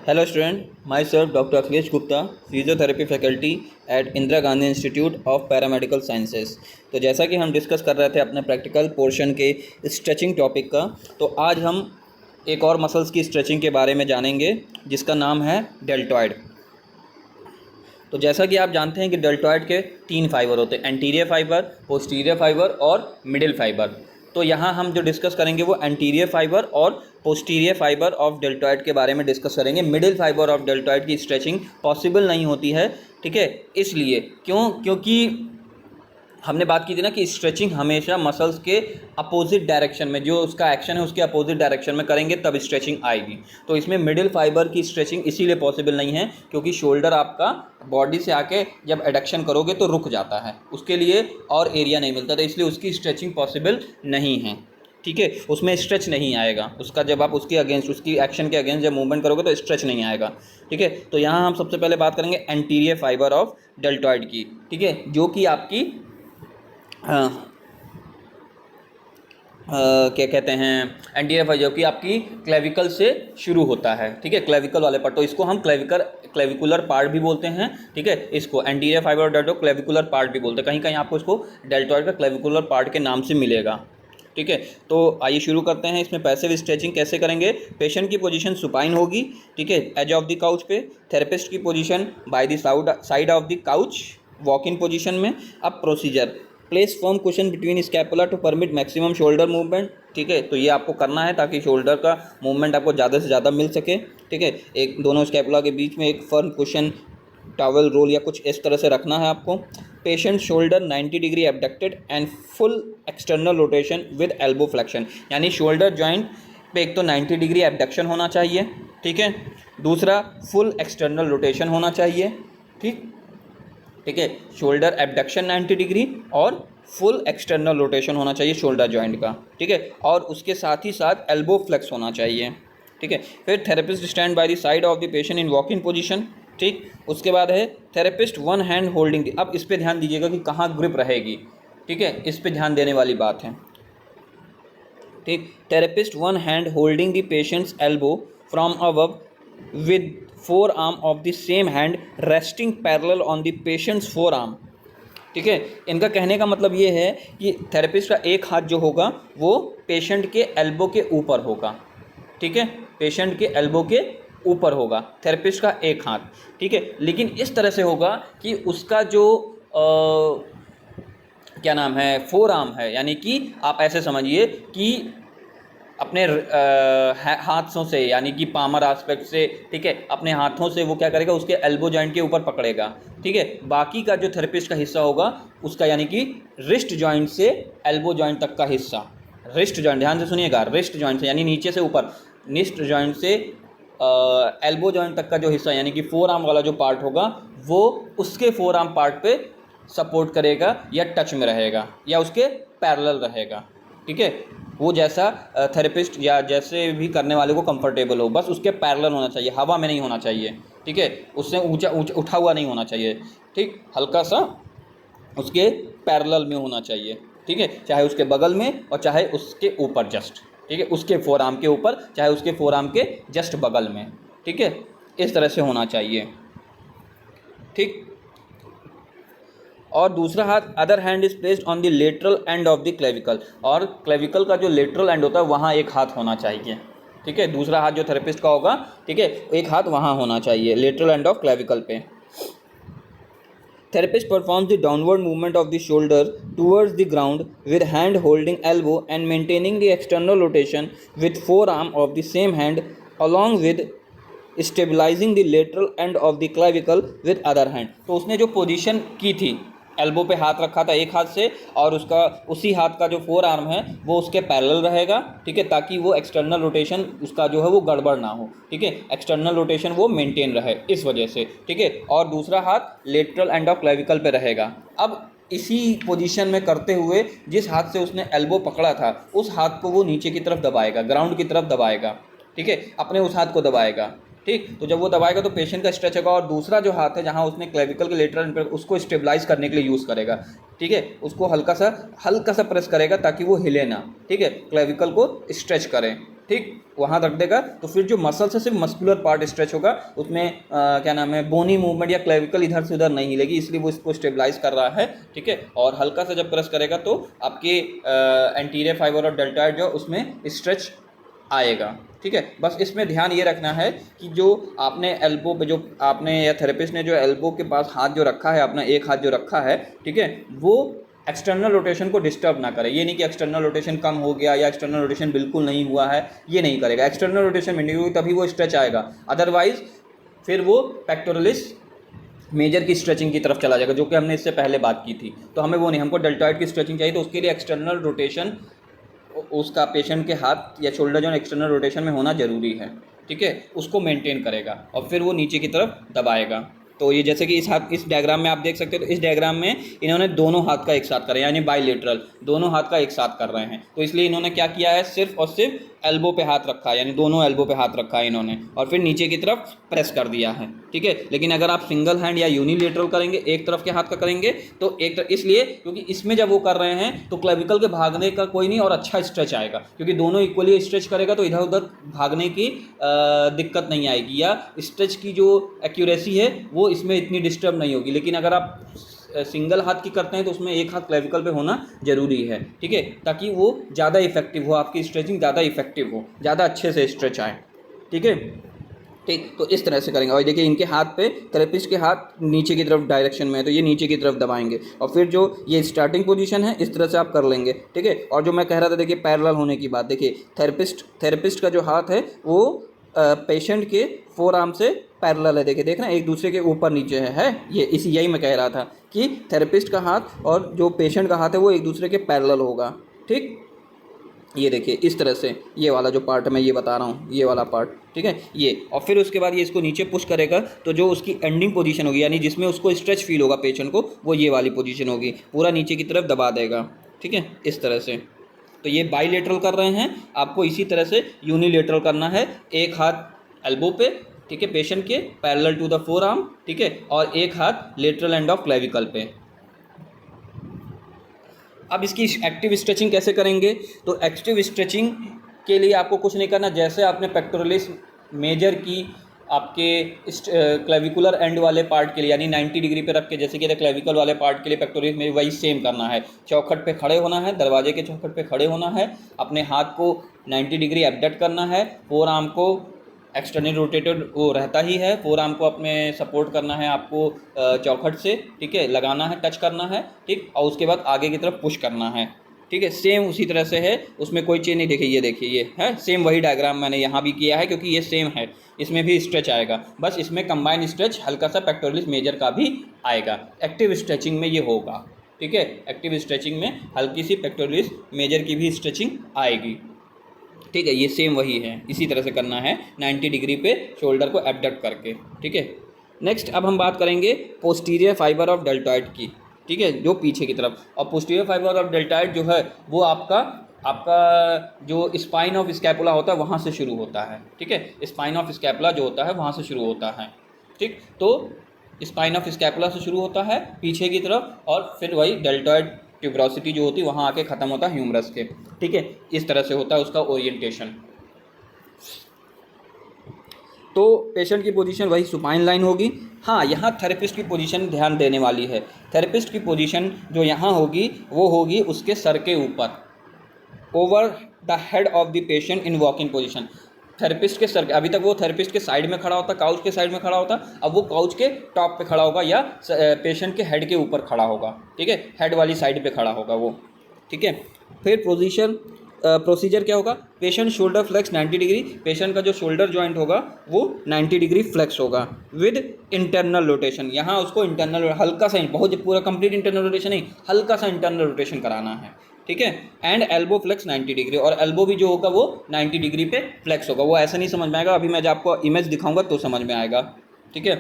Hello student, myself Dr. Akhilesh Gupta, physiotherapy faculty at Indira Gandhi institute of paramedical sciences. तो जैसा कि हम discuss कर रहे थे अपने प्रैक्टिकल पोर्शन के स्ट्रेचिंग टॉपिक का, तो आज हम एक और मसल्स की स्ट्रेचिंग के बारे में जानेंगे जिसका नाम है डेल्टॉइड। तो जैसा कि आप जानते हैं कि डेल्टॉइड के 3 फाइबर होते हैं, एंटीरियर फाइबर, पोस्टीरियर फाइबर और मिडिल फाइबर। तो यहाँ हम जो डिस्कस करेंगे वो एंटीरियर फाइबर और पोस्टीरियर फाइबर ऑफ डेल्टॉइड के बारे में डिस्कस करेंगे। मिडिल फाइबर ऑफ डेल्टॉइड की स्ट्रेचिंग पॉसिबल नहीं होती है, ठीक है। इसलिए क्योंकि हमने बात की थी ना कि स्ट्रेचिंग हमेशा मसल्स के अपोजिट डायरेक्शन में, जो उसका एक्शन है उसके अपोजिट डायरेक्शन में करेंगे तब स्ट्रेचिंग आएगी। तो इसमें मिडिल फाइबर की स्ट्रेचिंग इसीलिए पॉसिबल नहीं है क्योंकि शोल्डर आपका बॉडी से आके जब एडक्शन करोगे तो रुक जाता है, उसके लिए और एरिया नहीं मिलता, तो इसलिए उसकी स्ट्रेचिंग पॉसिबल नहीं है, ठीक है। उसमें स्ट्रेच नहीं आएगा उसका, जब आप उसके अगेंस्ट, उसकी एक्शन के अगेंस्ट जब मूवमेंट करोगे तो स्ट्रेच नहीं आएगा, ठीक है। तो यहाँ हम सबसे पहले बात करेंगे एंटीरियर फाइबर ऑफ डेल्टॉइड की, ठीक है, जो कि आपकी क्या कहते हैं, एंटीरियर फाइबर जो कि आपकी क्लेविकल से शुरू होता है, ठीक है, क्लेविकल वाले पार्ट। तो इसको हम क्लेविकुलर पार्ट भी बोलते हैं, ठीक है। इसको एंटीरियर फाइबर और डेल्टो क्लेविकुलर पार्ट भी बोलते हैं, कहीं कहीं आपको इसको डेल्टॉइड का क्लेविकुलर पार्ट के नाम से मिलेगा, ठीक है। तो आइए शुरू करते हैं। इसमें पैसिव स्ट्रेचिंग कैसे करेंगे। पेशेंट की पोजीशन सुपाइन होगी, ठीक है, एज ऑफ द काउच पे। थेरेपिस्ट की position by the side of the couch, walk in position में। अब procedure, place firm cushion between scapula to permit maximum shoulder movement, ठीक है। तो ये आपको करना है ताकि शोल्डर का मूवमेंट आपको ज़्यादा से ज़्यादा मिल सके, ठीक है। एक दोनों स्कैपुला के बीच में एक फर्म कुशन, टॉवल रोल या कुछ इस तरह से रखना है आपको। Patient shoulder 90 degree abducted and full external rotation with elbow flexion, यानी शोल्डर जॉइंट पे एक तो 90 डिग्री एबडक्शन होना चाहिए, ठीक है। दूसरा फुल एक्सटर्नल रोटेशन होना चाहिए, ठीक है। शोल्डर एबडक्शन 90 डिग्री और फुल एक्सटर्नल रोटेशन होना चाहिए शोल्डर जॉइंट का, ठीक है। और उसके साथ ही साथ एल्बो फ्लेक्स होना चाहिए, ठीक है। फिर therapist stand by the side of the patient in walk in position, ठीक। उसके बाद है थेरेपिस्ट वन हैंड होल्डिंग। अब इस पे ध्यान दीजिएगा कि कहाँ ग्रिप रहेगी, ठीक है, इस पे ध्यान देने वाली बात है, ठीक। Therapist one hand holding the patients elbow from above with forearm of the same hand resting parallel on the patients four arm, ठीक है। इनका कहने का मतलब ये है कि थेरेपिस्ट का एक हाथ जो होगा वो पेशेंट के एल्बो के ऊपर होगा, ठीक है, पेशेंट के एल्बो के ऊपर होगा थेरेपिस्ट का एक हाथ, ठीक है। लेकिन इस तरह से होगा कि उसका जो क्या नाम है, फोर आर्म है, यानी कि आप ऐसे समझिए कि अपने हाथों से, यानी कि पामर एस्पेक्ट से, ठीक है, अपने हाथों से वो क्या करेगा, उसके एल्बो जॉइंट के ऊपर पकड़ेगा, ठीक है। बाकी का जो थेरेपिस्ट का हिस्सा होगा उसका, यानी कि रिस्ट जॉइंट से एल्बो जॉइंट तक का हिस्सा, रिस्ट जॉइंट, ध्यान से सुनिएगा, रिस्ट जॉइंट से यानी नीचे से ऊपर, रिस्ट जॉइंट से एल्बो जॉइंट तक का जो हिस्सा, यानी कि फोर आर्म वाला जो पार्ट होगा वो उसके फोर आर्म पार्ट पे सपोर्ट करेगा या टच में रहेगा या उसके पैरेलल रहेगा, ठीक है। वो जैसा थेरेपिस्ट या जैसे भी करने वाले को कंफर्टेबल हो, बस उसके पैरेलल होना चाहिए, हवा में नहीं होना चाहिए, ठीक है, उससे ऊंचा उठा हुआ नहीं होना चाहिए, ठीक, हल्का सा उसके पैरेलल में होना चाहिए, ठीक है, चाहे उसके बगल में और चाहे उसके ऊपर जस्ट, ठीक है, उसके फोर आर्म के ऊपर चाहे उसके फोर आर्म के जस्ट बगल में, ठीक है, इस तरह से होना चाहिए, ठीक। और दूसरा हाथ, other hand is placed on the lateral end of the clavicle, और क्लेविकल का जो लेटरल एंड होता है वहाँ एक हाथ होना चाहिए, ठीक है, दूसरा हाथ जो थेरेपिस्ट का होगा, ठीक है, एक हाथ वहाँ होना चाहिए लेटरल एंड ऑफ क्लेविकल पे। Therapist performs the downward movement of the shoulder towards the ground with hand holding elbow and maintaining the external rotation with forearm of the same hand along with stabilising the lateral end of the clavicle with other hand. तो उसने जो position की थी, elbow पे हाथ रखा था एक हाथ से, और उसका उसी हाथ का जो फोर आर्म है वो उसके पैरेलल रहेगा, ठीक है, ताकि वो एक्सटर्नल रोटेशन उसका जो है वो गड़बड़ ना हो, ठीक है, एक्सटर्नल रोटेशन वो मेंटेन रहे इस वजह से, ठीक है। और दूसरा हाथ लेटरल एंड ऑफ क्लेविकल पे रहेगा। अब इसी पोजीशन में करते हुए जिस हाथ से उसने एल्बो पकड़ा था उस हाथ को वो नीचे की तरफ दबाएगा, ग्राउंड की तरफ दबाएगा, ठीक है, अपने उस हाथ को दबाएगा, ठीक। तो जब वो दबाएगा तो पेशेंट का स्ट्रेच होगा, और दूसरा जो हाथ है जहाँ उसने क्लेविकल के लेटरल पे उसको स्टेबलाइज करने के लिए यूज़ करेगा, ठीक है, उसको हल्का सा प्रेस करेगा ताकि वो हिले ना, ठीक है, क्लेविकल को स्ट्रेच करें, ठीक, वहाँ रख देगा तो फिर जो मसल्स है सिर्फ मस्कुलर पार्ट स्ट्रेच होगा, उसमें क्या नाम है बोनी मूवमेंट या क्लेविकल इधर से उधर नहीं हिलेगी, इसलिए वो इसको स्टेबलाइज कर रहा है। ठीक है, और हल्का सा जब प्रेस करेगा तो आपके एंटीरियर फाइबर और डेल्टॉइड जो उसमें स्ट्रेच आएगा। ठीक है, बस इसमें ध्यान ये रखना है कि जो आपने एल्बो पे जो आपने या थेरेपिस्ट ने जो एल्बो के पास हाथ जो रखा है, अपना एक हाथ जो रखा है, ठीक है, वो एक्सटर्नल रोटेशन को डिस्टर्ब ना करे। ये नहीं कि एक्सटर्नल रोटेशन कम हो गया या एक्सटर्नल रोटेशन बिल्कुल नहीं हुआ है, ये नहीं करेगा। एक्सटर्नल रोटेशन में नहीं होगी तभी वो स्ट्रेच आएगा, अदरवाइज फिर वो पेक्टोरलिस मेजर की स्ट्रेचिंग की तरफ चला जाएगा, जो कि हमने इससे पहले बात की थी। तो हमें वो नहीं, हमको डेल्टॉइड की स्ट्रेचिंग चाहिए, तो उसके लिए एक्सटर्नल रोटेशन उसका पेशेंट के हाथ या शोल्डर जो एक्सटर्नल रोटेशन में होना जरूरी है। ठीक है, उसको मेंटेन करेगा और फिर वो नीचे की तरफ दबाएगा। तो ये जैसे कि इस डायग्राम में आप देख सकते हो, तो इस डायग्राम में इन्होंने दोनों हाथ का एक साथ करा, यानी बाइलेटरल दोनों हाथ का एक साथ कर रहे हैं। तो इसलिए इन्होंने क्या किया है, सिर्फ और सिर्फ एल्बो पे हाथ रखा है, यानी दोनों एल्बो पे हाथ रखा है इन्होंने, और फिर नीचे की तरफ प्रेस कर दिया है। ठीक है, लेकिन अगर आप सिंगल हैंड या यूनिलेटरल करेंगे, एक तरफ के हाथ का करेंगे, तो एक तरफ, इसलिए क्योंकि इसमें जब वो कर रहे हैं तो क्लेविकल के भागने का कोई नहीं और अच्छा स्ट्रेच आएगा, क्योंकि दोनों इक्वली स्ट्रेच करेगा तो इधर उधर भागने की दिक्कत नहीं आएगी, या स्ट्रेच की जो एक्यूरेसी है वो इसमें इतनी डिस्टर्ब नहीं होगी। लेकिन अगर आप सिंगल हाथ की करते हैं तो उसमें एक हाथ क्लेविकल पे होना जरूरी है। ठीक है, ताकि वो ज़्यादा इफेक्टिव हो, आपकी स्ट्रेचिंग ज़्यादा इफेक्टिव हो, ज़्यादा अच्छे से स्ट्रेच आए। ठीक है, ठीक, तो इस तरह से करेंगे। और देखिए इनके हाथ पे, थेरेपिस्ट के हाथ नीचे की तरफ डायरेक्शन में है, तो ये नीचे की तरफ दबाएंगे, और फिर जो ये स्टार्टिंग पोजीशन है इस तरह से आप कर लेंगे। ठीक है, और जो मैं कह रहा था देखिए पैरेलल होने की बात, देखिए थेरेपिस्ट का जो हाथ है वो पेशेंट के फोर आर्म से पैरेलल है। देखिए देख रहे हैं, एक दूसरे के ऊपर नीचे है ये, यही मैं कह रहा था कि थेरेपिस्ट का हाथ और जो पेशेंट का हाथ है वो एक दूसरे के पैरेलल होगा। ठीक, ये देखिए इस तरह से, ये वाला जो पार्ट मैं ये बता रहा हूँ, ये वाला पार्ट। ठीक है, ये, और फिर उसके बाद ये इसको नीचे पुश करेगा, तो जो उसकी एंडिंग पोजीशन होगी, यानी जिसमें उसको स्ट्रेच फील होगा पेशेंट को, वो ये वाली पोजीशन होगी, पूरा नीचे की तरफ दबा देगा। ठीक है, इस तरह से। तो ये बाईलेटरल कर रहे हैं, आपको इसी तरह से यूनिलेटरल करना है। एक हाथ एल्बो पे, ठीक है, पेशेंट के parallel to the forearm, ठीक है, और एक हाथ लेटरल एंड ऑफ क्लेविकल पे। अब इसकी एक्टिव स्ट्रेचिंग कैसे करेंगे, तो एक्टिव स्ट्रेचिंग के लिए आपको कुछ नहीं करना, जैसे आपने पेक्टोरलिस मेजर की आपके क्लेविकुलर एंड वाले पार्ट के लिए, यानी 90 डिग्री पे रख के, जैसे कि क्लेविकल वाले पार्ट के लिए पेक्टोरलिस में वही सेम करना है। चौखट पे खड़े होना है, दरवाजे के चौखट पे खड़े होना है, अपने हाथ को 90 डिग्री एबडक्ट करना है, फोर आर्म को एक्सटर्नल रोटेटेड वो रहता ही है, फोर आर्म को अपने सपोर्ट करना है आपको चौखट से, ठीक है, लगाना है, टच करना है, ठीक, और उसके बाद आगे की तरफ पुश करना है। ठीक है, सेम उसी तरह से है, उसमें कोई चेंज नहीं। देखिए ये है सेम वही डायग्राम मैंने यहाँ भी किया है, क्योंकि ये सेम है, इसमें भी स्ट्रेच आएगा, बस इसमें कंबाइंड स्ट्रेच हल्का सा पेक्टोरलिस मेजर का भी आएगा। एक्टिव स्ट्रेचिंग में ये होगा। ठीक है, एक्टिव स्ट्रेचिंग में हल्की सी पेक्टोरलिस मेजर की भी स्ट्रेचिंग आएगी। ठीक है, ये सेम वही है, इसी तरह से करना है 90 डिग्री पे शोल्डर को एबडक्ट करके। ठीक है, नेक्स्ट अब हम बात करेंगे पोस्टीरियर फाइबर ऑफ डेल्टॉइड की। ठीक है, जो पीछे की तरफ, और पोस्टीरियर फाइबर ऑफ डेल्टॉइड जो है वो आपका जो स्पाइन ऑफ स्कैपुला होता है वहाँ से शुरू होता है। ठीक है, स्पाइन ऑफ स्कैपुला जो होता है वहाँ से शुरू होता है। ठीक, तो स्पाइन ऑफ स्कैपुला से शुरू होता है पीछे की तरफ, और फिर वही डेल्टॉइड ट्यूबरोसिटी जो होती है वहाँ आके ख़त्म होता है ह्यूमरस के। ठीक है, इस तरह से होता है उसका ओरिएंटेशन। तो पेशेंट की पोजीशन वही सुपाइन लाइन होगी। हाँ, यहाँ थेरेपिस्ट की पोजीशन ध्यान देने वाली है। थेरेपिस्ट की पोजीशन जो यहाँ होगी वो होगी उसके सर के ऊपर, over the head of the patient in walking position. Therapist के सर के, अभी तक वो थेरेपिस्ट के साइड में खड़ा होता, काउच के साइड में खड़ा होता, अब वो काउच के टॉप पे खड़ा होगा या पेशेंट के हेड के ऊपर खड़ा होगा। ठीक है, हेड वाली साइड पे खड़ा होगा वो। ठीक है, फिर प्रोसीजर क्या होगा, patient shoulder flex 90 degree, patient का जो शोल्डर जॉइंट होगा वो 90 डिग्री फ्लेक्स होगा विद इंटरनल रोटेशन। यहाँ उसको इंटरनल हल्का सा, बहुत पूरा कंप्लीट इंटरनल रोटेशन नहीं, हल्का सा इंटरनल रोटेशन कराना है। ठीक है, एंड एल्बो फ्लेक्स 90 डिग्री, और एल्बो भी जो होगा वो 90 डिग्री पे फ्लेक्स होगा। वो ऐसा नहीं समझ में आएगा, अभी मैं जब आपको इमेज दिखाऊंगा तो समझ में आएगा। ठीक है,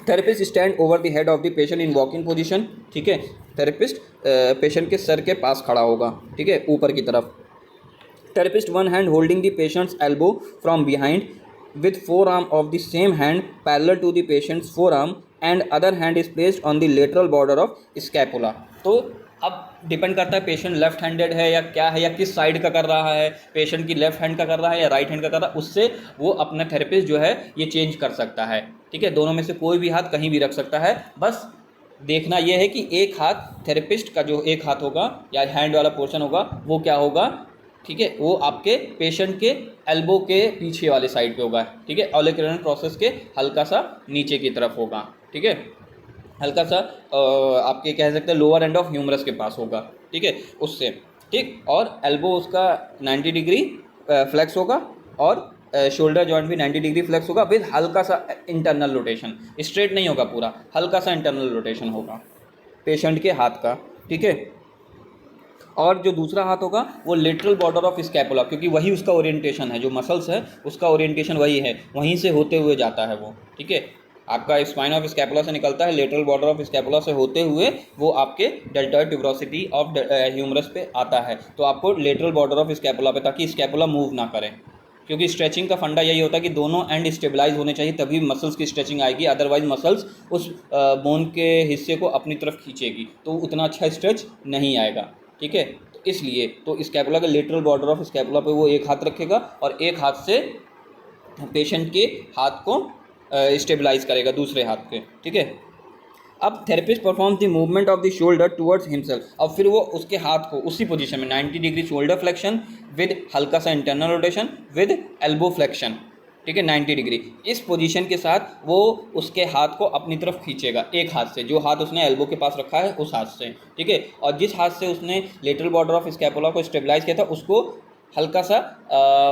therapist stand over the head of the patient in walking position. ठीक है, थेरेपिस्ट पेशेंट के सर के पास खड़ा होगा, ठीक है, ऊपर की तरफ। Therapist one hand holding the patients elbow from behind with forearm of the same hand parallel to the patient's forearm and other hand is placed on the lateral border of scapula। तो अब depend करता है patient left handed है या क्या है, या किस साइड का कर रहा है, पेशेंट की लेफ्ट हैंड का कर रहा है या राइट हैंड का कर रहा है, उससे वो अपना थेरेपिस्ट जो है ये चेंज कर सकता है। ठीक है, दोनों में से कोई भी हाथ कहीं भी रख सकता है। बस देखना यह है कि एक हाथ थेरेपिस्ट का जो एक हाथ होगा या हैंड वाला पोर्शन होगा वो क्या होगा, ठीक है, वो आपके पेशेंट के एल्बो के पीछे वाले साइड पे होगा। ठीक है, ऑलिकुलर प्रोसेस के हल्का सा नीचे की तरफ होगा। ठीक है, हल्का सा आपके कह सकते हैं लोअर एंड ऑफ ह्यूमरस के पास होगा। ठीक है, उससे ठीक, और एल्बो उसका 90 डिग्री फ्लेक्स होगा और शोल्डर जॉइंट भी 90 डिग्री फ्लेक्स होगा विद हल्का सा इंटरनल रोटेशन, स्ट्रेट नहीं होगा पूरा, हल्का सा इंटरनल रोटेशन होगा पेशेंट के हाथ का। ठीक है, और जो दूसरा हाथ होगा वो लेटरल बॉर्डर ऑफ स्कैपुला, क्योंकि वही उसका ओरिएंटेशन है, जो मसल्स है उसका ओरिएंटेशन वही है, वहीं से होते हुए जाता है वो। ठीक है, आपका स्पाइन ऑफ स्कैपुला से निकलता है, लेटरल बॉर्डर ऑफ स्कैपुला से होते हुए वो आपके डेल्टॉइड ट्यूबरोसिटी ऑफ ह्यूमरस पे आता है। तो आपको लेटरल बॉर्डर ऑफ स्कैपुला पे, ताकि स्कैपुला मूव ना करे, क्योंकि स्ट्रेचिंग का फंडा यही होता है कि दोनों एंड स्टेबलाइज होने चाहिए, तभी मसल्स की स्ट्रेचिंग आएगी, अदरवाइज मसल्स उस बोन के हिस्से को अपनी तरफ खींचेगी तो उतना अच्छा स्ट्रेच नहीं आएगा। ठीक है, तो इसलिए तो स्कैपुला के लेटरल बॉर्डर ऑफ स्कैपुला पे वो एक हाथ रखेगा और एक हाथ से पेशेंट के हाथ को स्टेबलाइज करेगा दूसरे हाथ के। ठीक है, अब therapist performs the movement of the shoulder towards himself, अब फिर वो उसके हाथ को उसी पोजीशन में 90 डिग्री शोल्डर फ्लेक्शन विद हल्का सा internal rotation with elbow flexion. ठीक है, 90 डिग्री, इस पोजीशन के साथ वो उसके हाथ को अपनी तरफ खींचेगा एक हाथ से, जो हाथ उसने एल्बो के पास रखा है उस हाथ से। ठीक है, और जिस हाथ से उसने लेटरल बॉर्डर ऑफ स्कैपुला को स्टेबलाइज किया था उसको हल्का सा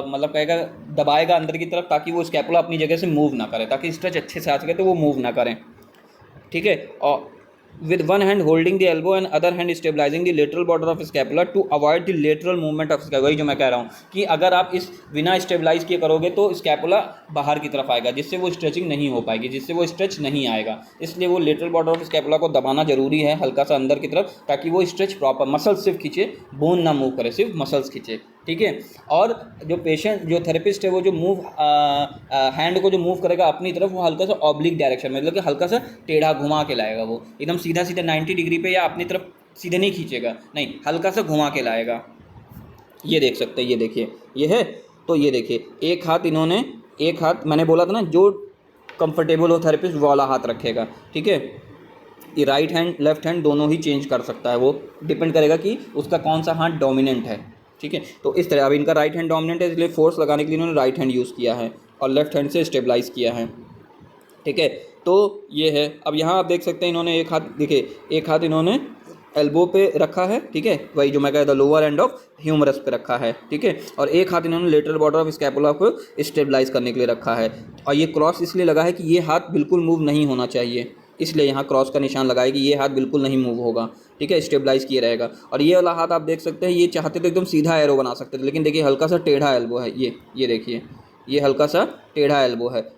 मतलब कहेगा दबाएगा अंदर की तरफ, ताकि वो स्कैपुला अपनी जगह से मूव ना करे, ताकि स्ट्रेच अच्छे से आ सके तो वो मूव ना करें। ठीक है, और with one hand holding the elbow and other hand stabilising the lateral border of scapula to avoid the lateral movement of scapula. वही जो मैं कह रहा हूँ कि अगर आप इस बिना स्टेबलाइज किए करोगे तो स्कैपुला बाहर की तरफ आएगा, जिससे वो स्ट्रेचिंग नहीं हो पाएगी, जिससे वो स्ट्रेच नहीं आएगा। इसलिए वो लेटरल बॉर्डर ऑफ स्कैपुला को दबाना जरूरी है हल्का सा अंदर की तरफ, ताकि वो स्ट्रेच प्रॉपर, मसल्स सिर्फ खींचे, बोन ना मूव करे, सिर्फ मसल्स खींचे। ठीक है, और जो पेशेंट जो थेरेपिस्ट है वो जो मूव हैंड को जो मूव करेगा अपनी तरफ, वो हल्का सा ऑब्लिक डायरेक्शन में, मतलब कि हल्का सा टेढ़ा घुमा के लाएगा, वो एकदम सीधा सीधा 90 डिग्री पे या अपनी तरफ सीधे नहीं खींचेगा, नहीं, हल्का सा घुमा के लाएगा। ये देख सकते हैं, ये देखिए, ये है, तो ये देखिए एक हाथ इन्होंने, एक हाथ मैंने बोला था ना जो कंफर्टेबल हो थेरेपिस्ट वो वाला हाथ रखेगा। ठीक है, ये राइट हैंड लेफ्ट हैंड दोनों ही चेंज कर सकता है, वो डिपेंड करेगा कि उसका कौन सा हाथ डोमिनेंट है। ठीक है, तो इस तरह अब इनका राइट हैंड डोमिनेंट है, इसलिए फोर्स लगाने के लिए इन्होंने राइट हैंड यूज़ किया है और लेफ्ट हैंड से स्टेबलाइज किया है। ठीक है, तो ये है। अब यहाँ आप देख सकते हैं इन्होंने एक हाथ, देखिए एक हाथ इन्होंने एल्बो पे रखा है। ठीक है, वही जो मैं कह रहा था लोअर एंड ऑफ ह्यूमरस पे रखा है। ठीक है, और एक हाथ इन्होंने लेटरल बॉर्डर ऑफ स्कैपुला को स्टेबलाइज करने के लिए रखा है, और ये क्रॉस इसलिए लगा है कि ये हाथ बिल्कुल मूव नहीं होना चाहिए, इसलिए यहाँ क्रॉस का निशान लगाए कि ये हाथ बिल्कुल नहीं मूव होगा। ठीक है, स्टेबलाइज किए रहेगा। और ये वाला हाथ आप देख सकते हैं, ये चाहते तो एकदम सीधा एरो बना सकते थे, लेकिन देखिए हल्का सा टेढ़ा एल्बो है, ये देखिए, ये हल्का सा टेढ़ा एल्बो है,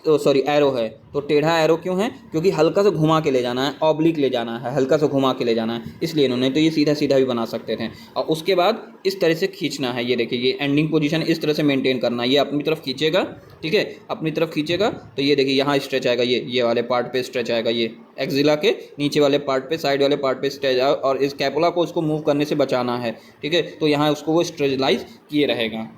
तो सॉरी एरो है। तो टेढ़ा एरो क्यों है, क्योंकि हल्का सा घुमा के ले जाना है, ऑब्लिक ले जाना है, हल्का सा घुमा के ले जाना है, इसलिए इन्होंने, तो ये सीधा सीधा भी बना सकते थे। और उसके बाद इस तरह से खींचना है, ये देखिए, ये एंडिंग पोजीशन इस तरह से मेंटेन करना है, ये अपनी तरफ खींचेगा। ठीक है, अपनी तरफ खींचेगा तो ये देखिए यहाँ स्ट्रेच आएगा, ये वाले पार्ट पे स्ट्रेच आएगा, ये एक्सिला के नीचे वाले पार्ट पे, साइड वाले पार्ट पे स्ट्रेच आएगा, और इस कैपुला को उसको मूव करने से बचाना है। ठीक है, तो यहाँ उसको वो स्ट्रेचलाइज किए रहेगा।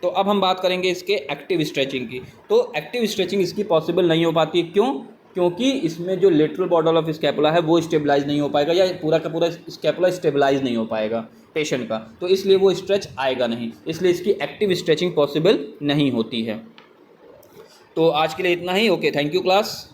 तो अब हम बात करेंगे इसके एक्टिव स्ट्रेचिंग की। तो एक्टिव स्ट्रेचिंग इसकी पॉसिबल नहीं हो पाती, क्यों? क्योंकि इसमें जो लेटरल बॉर्डर ऑफ स्कैपुला है वो स्टेबलाइज नहीं हो पाएगा, या पूरा का पूरा स्कैपुला स्टेबलाइज नहीं हो पाएगा पेशेंट का, तो इसलिए वो स्ट्रेच आएगा नहीं, इसलिए इसकी एक्टिव स्ट्रेचिंग पॉसिबल नहीं होती है। तो आज के लिए इतना ही। Okay, thank you class.